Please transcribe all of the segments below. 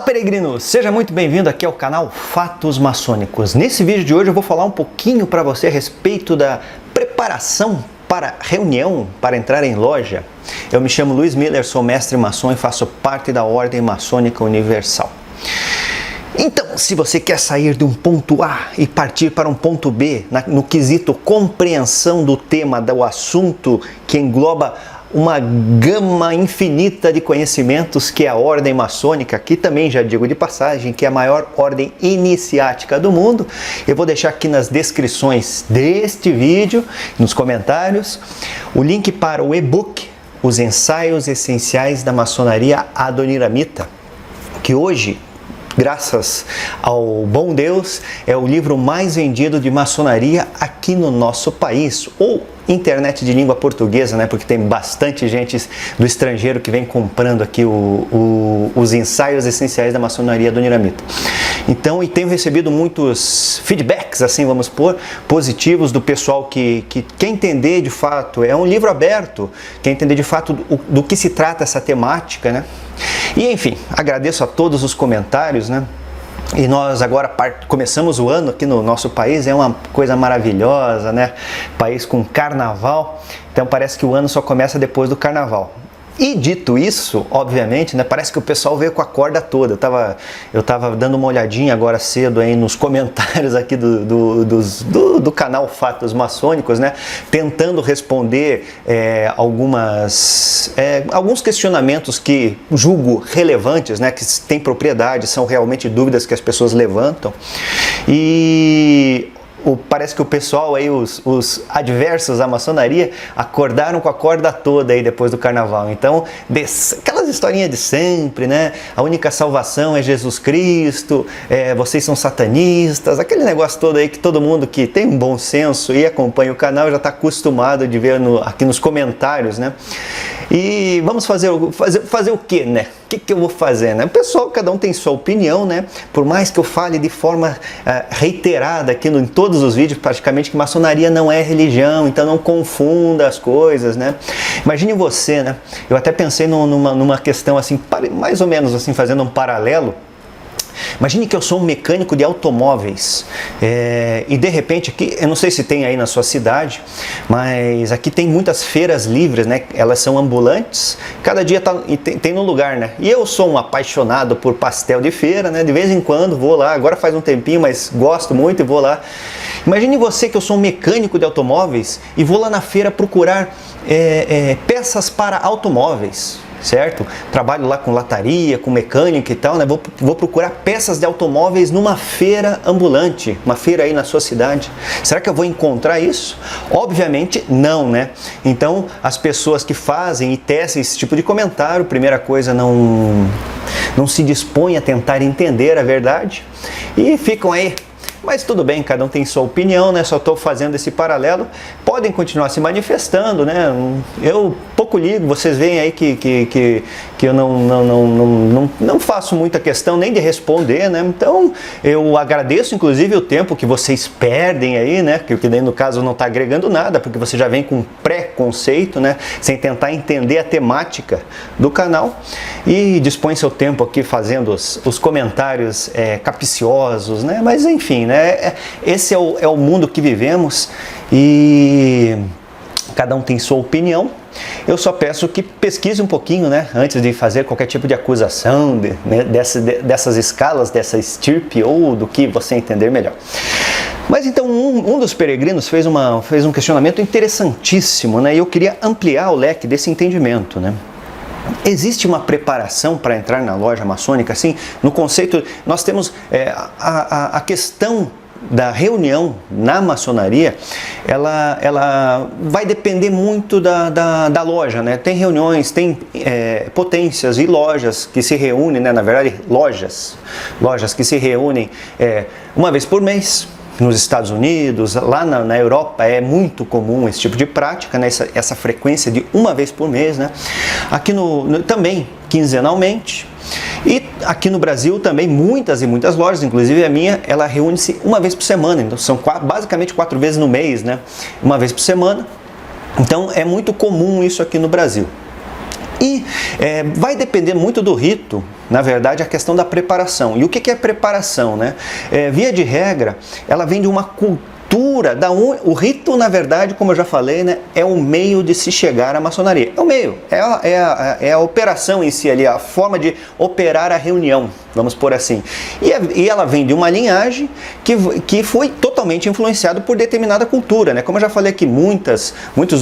Peregrino, seja muito bem-vindo aqui ao canal Fatos Maçônicos. Nesse vídeo de hoje eu vou falar um pouquinho para você a respeito da preparação para reunião, para entrar em loja. Eu me chamo Luiz Miller, sou mestre maçom e faço parte da Ordem Maçônica Universal. Então, se você quer sair de um ponto A e partir para um ponto B, no quesito compreensão do tema, do assunto que engloba uma gama infinita de conhecimentos que é a ordem maçônica, que também já digo de passagem, que é a maior ordem iniciática do mundo. Eu vou deixar aqui nas descrições deste vídeo, nos comentários, o link para o e-book Os Ensaios Essenciais da Maçonaria Adoniramita, que hoje, graças ao bom Deus, é o livro mais vendido de maçonaria aqui no nosso país, ou internet de língua portuguesa, né? Porque tem bastante gente do estrangeiro que vem comprando aqui os ensaios essenciais da maçonaria adoniramita. Então, e tenho recebido muitos feedbacks, assim vamos pôr, positivos do pessoal que quer entender de fato, é um livro aberto, quer entender de fato do que se trata essa temática, né? E enfim, agradeço a todos os comentários, né? E nós agora começamos o ano aqui no nosso país, é uma coisa maravilhosa, né? País com carnaval, então parece que o ano só começa depois do carnaval. E dito isso, obviamente, né, parece que o pessoal veio com a corda toda. Eu tava dando uma olhadinha agora cedo aí nos comentários aqui do canal Fatos Maçônicos, né, tentando responder alguns questionamentos que julgo relevantes, né, que têm propriedade, são realmente dúvidas que as pessoas levantam. E parece que o pessoal aí, os adversos à maçonaria, acordaram com a corda toda aí depois do carnaval. Então, aquelas historinhas de sempre, né? A única salvação é Jesus Cristo, vocês são satanistas, aquele negócio todo aí que todo mundo que tem um bom senso e acompanha o canal já está acostumado de ver aqui nos comentários, né? E vamos fazer o que, né? O que eu vou fazer, né? O pessoal, cada um tem sua opinião, né? Por mais que eu fale de forma reiterada aqui em todos os vídeos, praticamente, que maçonaria não é religião, então não confunda as coisas, né? Imagine você, né? Eu até pensei numa questão assim, mais ou menos assim, fazendo um paralelo. Imagine que eu sou um mecânico de automóveis e de repente aqui, eu não sei se tem aí na sua cidade, mas aqui tem muitas feiras livres, né? Elas são ambulantes, cada dia tem no lugar, né? E eu sou um apaixonado por pastel de feira, né? De vez em quando vou lá, agora faz um tempinho, mas gosto muito e vou lá. Imagine você que eu sou um mecânico de automóveis e vou lá na feira procurar peças para automóveis. Certo? Trabalho lá com lataria, com mecânica e tal, né? Vou procurar peças de automóveis numa feira ambulante, uma feira aí na sua cidade. Será que eu vou encontrar isso? Obviamente não, né? Então, as pessoas que fazem e tecem esse tipo de comentário, primeira coisa, não se dispõem a tentar entender a verdade e ficam aí. Mas tudo bem, cada um tem sua opinião, né? Só estou fazendo esse paralelo. Podem continuar se manifestando, né? Eu pouco ligo, vocês veem aí que eu não faço muita questão nem de responder, né? Então, eu agradeço inclusive o tempo que vocês perdem aí, né? Que daí no caso não está agregando nada, porque você já vem com pré-conceito, né? Sem tentar entender a temática do canal. E dispõe seu tempo aqui fazendo os comentários capciosos, né? Mas enfim, né? Esse é o mundo que vivemos e cada um tem sua opinião. Eu só peço que pesquise um pouquinho, né, antes de fazer qualquer tipo de acusação dessas escalas, dessa estirpe ou do que você entender melhor. Mas então um dos peregrinos fez um questionamento interessantíssimo, né, e eu queria ampliar o leque desse entendimento, né. Existe uma preparação para entrar na loja maçônica? Assim, no conceito, nós temos a questão da reunião na maçonaria, ela vai depender muito da loja, né? Tem reuniões, tem potências e lojas que se reúnem, né? Na verdade, lojas que se reúnem uma vez por mês. Nos Estados Unidos, lá na Europa é muito comum esse tipo de prática, né? essa frequência de uma vez por mês, né? Aqui também quinzenalmente. E aqui no Brasil também muitas e muitas lojas, inclusive a minha, ela reúne-se uma vez por semana, então são basicamente 4 vezes no mês, né? Uma vez por semana. Então é muito comum isso aqui no Brasil. E vai depender muito do rito, na verdade, a questão da preparação. E o que é preparação, né? Via de regra, ela vem de uma cultura. O rito, na verdade, como eu já falei, né, é o meio de se chegar à maçonaria. É o meio, é a operação em si ali, a forma de operar a reunião, vamos por assim. E ela vem de uma linhagem que foi totalmente influenciada por determinada cultura, né? Como eu já falei aqui, muitos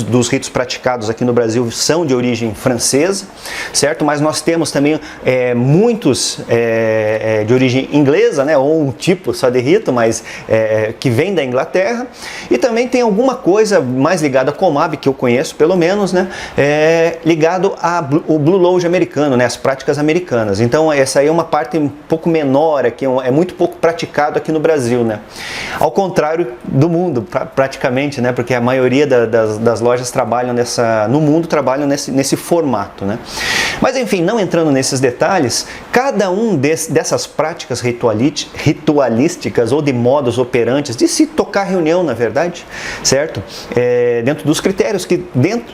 dos ritos praticados aqui no Brasil são de origem francesa, certo? Mas nós temos também muitos de origem inglesa, né? Ou um tipo só de rito, mas que vem da Inglaterra. E também tem alguma coisa mais ligada ao Komab, que eu conheço pelo menos, né? Ligado ao Blue Lodge americano, né? As práticas americanas. Então essa aí é uma parte um pouco menor aqui, é muito pouco praticado aqui no Brasil, né? Ao contrário do mundo, praticamente, né? Porque a maioria das lojas trabalham no mundo trabalham nesse formato, né? Mas enfim, não entrando nesses detalhes, cada um dessas práticas ritualísticas ou de modos operantes, de se tocar reunião, na verdade, certo? Dentro dos critérios que,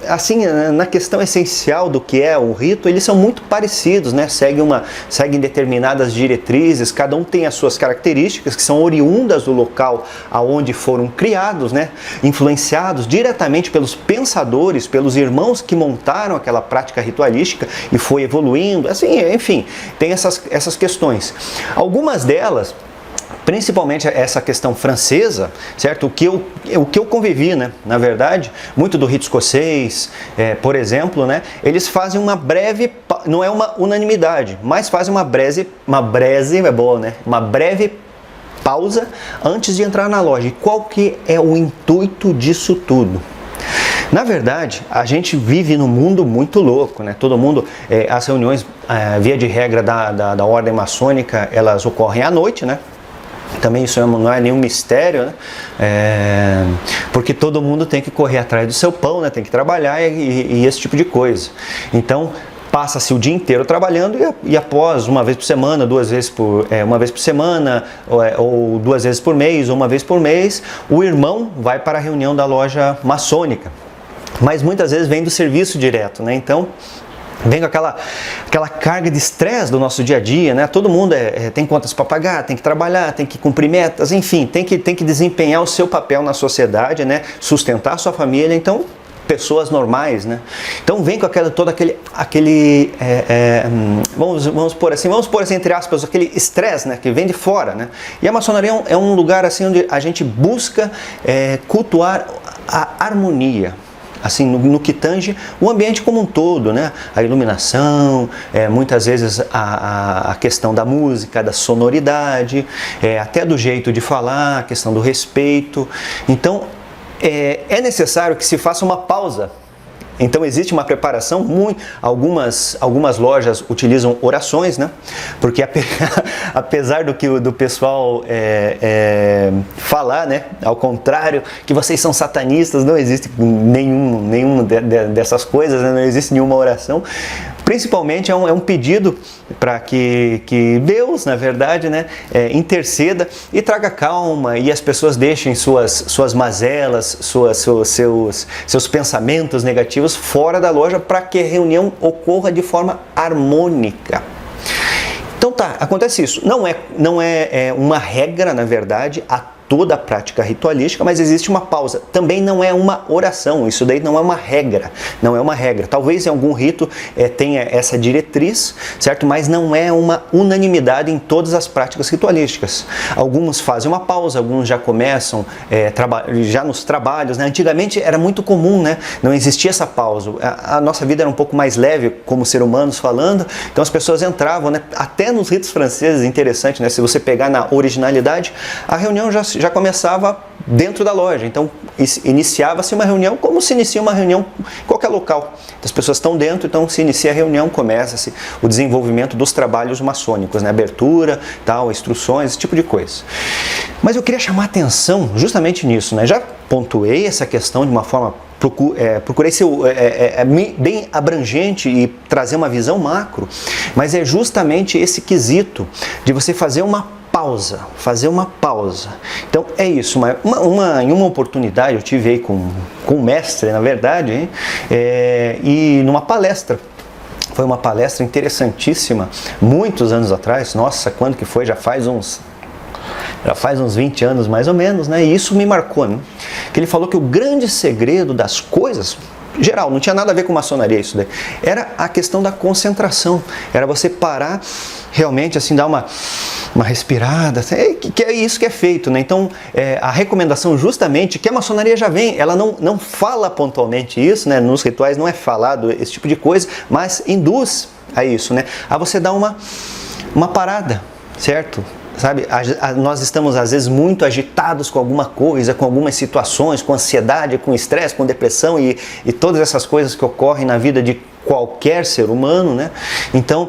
assim, na questão essencial do que é o rito, eles são muito parecidos, né? Seguem determinadas diretrizes, cada um tem as suas características que são oriundas do local aonde foram criados, né? Influenciados diretamente pelos pensadores, pelos irmãos que montaram aquela prática ritualística e foi evoluindo, assim, enfim, tem essas questões. Algumas delas, principalmente essa questão francesa, certo? O que eu convivi, né? Na verdade, muito do rito escocês, por exemplo, né? Eles fazem uma breve, não é uma unanimidade, mas fazem uma breve é boa, né? Uma breve pausa antes de entrar na loja. E qual que é o intuito disso tudo? Na verdade, a gente vive num mundo muito louco, né? Todo mundo, as reuniões, via de regra da ordem maçônica, elas ocorrem à noite, né? Também isso não é nenhum mistério, né? Porque todo mundo tem que correr atrás do seu pão, né? Tem que trabalhar e esse tipo de coisa. Então, passa-se o dia inteiro trabalhando e após uma vez por semana, uma vez por semana, ou 2 vezes por mês, ou 1 vez por mês, o irmão vai para a reunião da loja maçônica. Mas muitas vezes vem do serviço direto, né? Então, vem com aquela carga de estresse do nosso dia a dia, né? Todo mundo tem contas para pagar, tem que trabalhar, tem que cumprir metas, enfim, tem que desempenhar o seu papel na sociedade, né? Sustentar a sua família, então, pessoas normais, né? Então vem com vamos pôr assim entre aspas, aquele estresse, né? Que vem de fora, né? E a maçonaria é um lugar assim onde a gente busca cultuar a harmonia, assim, no que tange o ambiente como um todo, né? A iluminação, muitas vezes a questão da música, da sonoridade, até do jeito de falar, a questão do respeito. Então, é necessário que se faça uma pausa. Então existe uma preparação, algumas lojas utilizam orações, né? Porque apesar do pessoal falar, né? Ao contrário, que vocês são satanistas, não existe nenhum dessas coisas, né? Não existe nenhuma oração. Principalmente é um pedido para que Deus, na verdade, né, interceda e traga calma e as pessoas deixem suas mazelas, seus pensamentos negativos fora da loja para que a reunião ocorra de forma harmônica. Então tá, acontece isso. Não é uma regra, na verdade, toda a prática ritualística, mas existe uma pausa. Também não é uma oração, isso daí não é uma regra, Talvez em algum rito tenha essa diretriz, certo? Mas não é uma unanimidade em todas as práticas ritualísticas. Alguns fazem uma pausa, alguns já começam já nos trabalhos, né? Antigamente era muito comum, né? Não existia essa pausa. A nossa vida era um pouco mais leve, como ser humanos falando, então as pessoas entravam, né? Até nos ritos franceses, interessante, né? Se você pegar na originalidade, a reunião já começava dentro da loja. Então, iniciava-se uma reunião como se inicia uma reunião em qualquer local. As pessoas estão dentro, então se inicia a reunião, começa-se o desenvolvimento dos trabalhos maçônicos, né? Abertura, tal, instruções, esse tipo de coisa. Mas eu queria chamar a atenção justamente nisso, né? Já pontuei essa questão de uma forma, procurei ser bem abrangente e trazer uma visão macro, mas é justamente esse quesito de você fazer uma pausa. Então é isso, em uma oportunidade eu tive aí com um mestre, na verdade, e numa palestra Foi uma palestra interessantíssima, muitos anos atrás. Nossa, quando que foi? Já faz uns 20 anos mais ou menos, né? E isso me marcou, né? Que ele falou que o grande segredo das coisas, geral, não tinha nada a ver com maçonaria isso daí, era a questão da concentração, era você parar realmente, assim, dar uma respirada, assim, que é isso que é feito, né? Então, a recomendação justamente, que a maçonaria já vem, ela não fala pontualmente isso, né? Nos rituais não é falado esse tipo de coisa, mas induz a isso, né? A você dar uma parada, certo? Sabe, nós estamos às vezes muito agitados com alguma coisa, com algumas situações, com ansiedade, com estresse, com depressão e todas essas coisas que ocorrem na vida de qualquer ser humano, né? Então,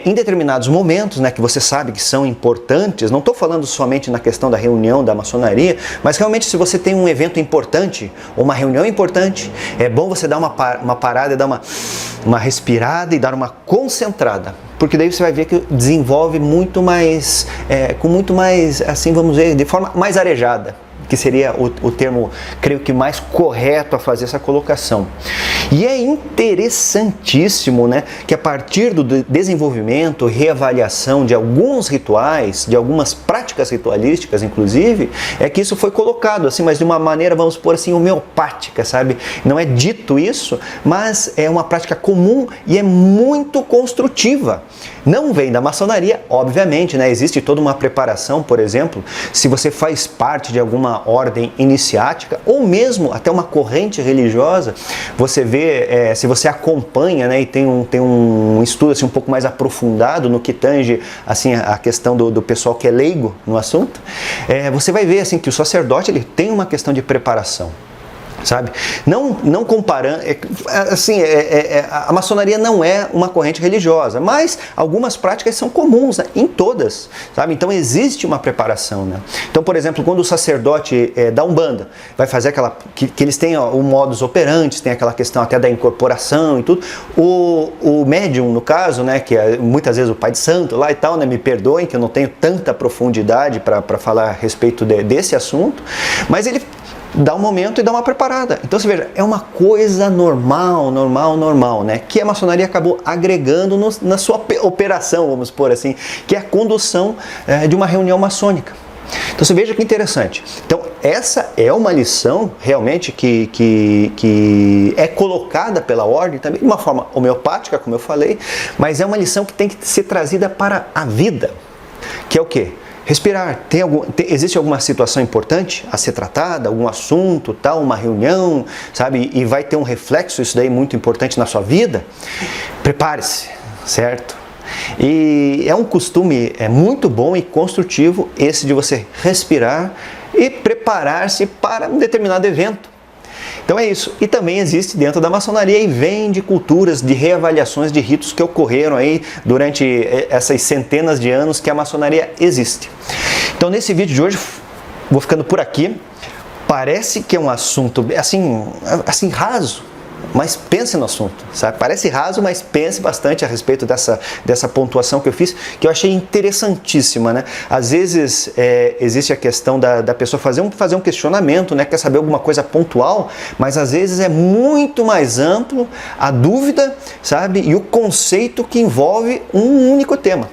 em determinados momentos, né, que você sabe que são importantes, não estou falando somente na questão da reunião da maçonaria, mas realmente se você tem um evento importante, ou uma reunião importante, é bom você dar uma parada e dar uma respirada e dar uma concentrada, porque daí você vai ver que desenvolve muito mais, com muito mais, assim, vamos dizer, de forma mais arejada, que seria o termo, creio que mais correto a fazer essa colocação. E é interessantíssimo, né, que a partir do desenvolvimento, reavaliação de alguns rituais, de algumas práticas ritualísticas, inclusive, é que isso foi colocado, assim, mas de uma maneira, vamos pôr assim, homeopática, sabe? Não é dito isso, mas é uma prática comum e é muito construtiva. Não vem da maçonaria, obviamente, né? Existe toda uma preparação, por exemplo, se você faz parte de alguma ordem iniciática ou mesmo até uma corrente religiosa, você vê, se você acompanha, né, e tem um estudo assim, um pouco mais aprofundado no que tange assim, a questão do pessoal que é leigo no assunto, você vai ver assim, que o sacerdote ele tem uma questão de preparação. Sabe? Não comparando, assim, a maçonaria não é uma corrente religiosa, mas algumas práticas são comuns, né, em todas, sabe? Então existe uma preparação, né? Então, por exemplo, quando o sacerdote da Umbanda vai fazer aquela, que eles têm o modus operandi, tem aquela questão até da incorporação e tudo, o médium, no caso, né, que é muitas vezes o pai de santo lá e tal, né, me perdoem que eu não tenho tanta profundidade para falar a respeito desse assunto, mas ele dá um momento e dá uma preparada. Então você veja, é uma coisa normal, né? Que a maçonaria acabou agregando na sua operação, vamos pôr assim, que é a condução de uma reunião maçônica. Então você veja que interessante. Então essa é uma lição realmente que é colocada pela ordem também de uma forma homeopática, como eu falei, mas é uma lição que tem que ser trazida para a vida, que é o quê? Respirar. Existe alguma situação importante a ser tratada, algum assunto, tal, uma reunião, sabe? E vai ter um reflexo, isso daí muito importante na sua vida? Prepare-se, certo? E é um costume muito bom e construtivo esse de você respirar e preparar-se para um determinado evento. Então é isso. E também existe dentro da maçonaria e vem de culturas, de reavaliações de ritos que ocorreram aí durante essas centenas de anos que a maçonaria existe. Então nesse vídeo de hoje, vou ficando por aqui. Parece que é um assunto assim raso, mas pense no assunto, sabe? Parece raso, mas pense bastante a respeito dessa pontuação que eu fiz, que eu achei interessantíssima, né? Às vezes existe a questão da pessoa fazer um questionamento, né? Quer saber alguma coisa pontual, mas às vezes é muito mais amplo a dúvida, sabe? E o conceito que envolve um único tema.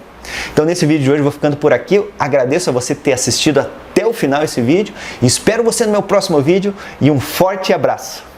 Então nesse vídeo de hoje eu vou ficando por aqui. Eu agradeço a você ter assistido até o final esse vídeo. Espero você no meu próximo vídeo e um forte abraço.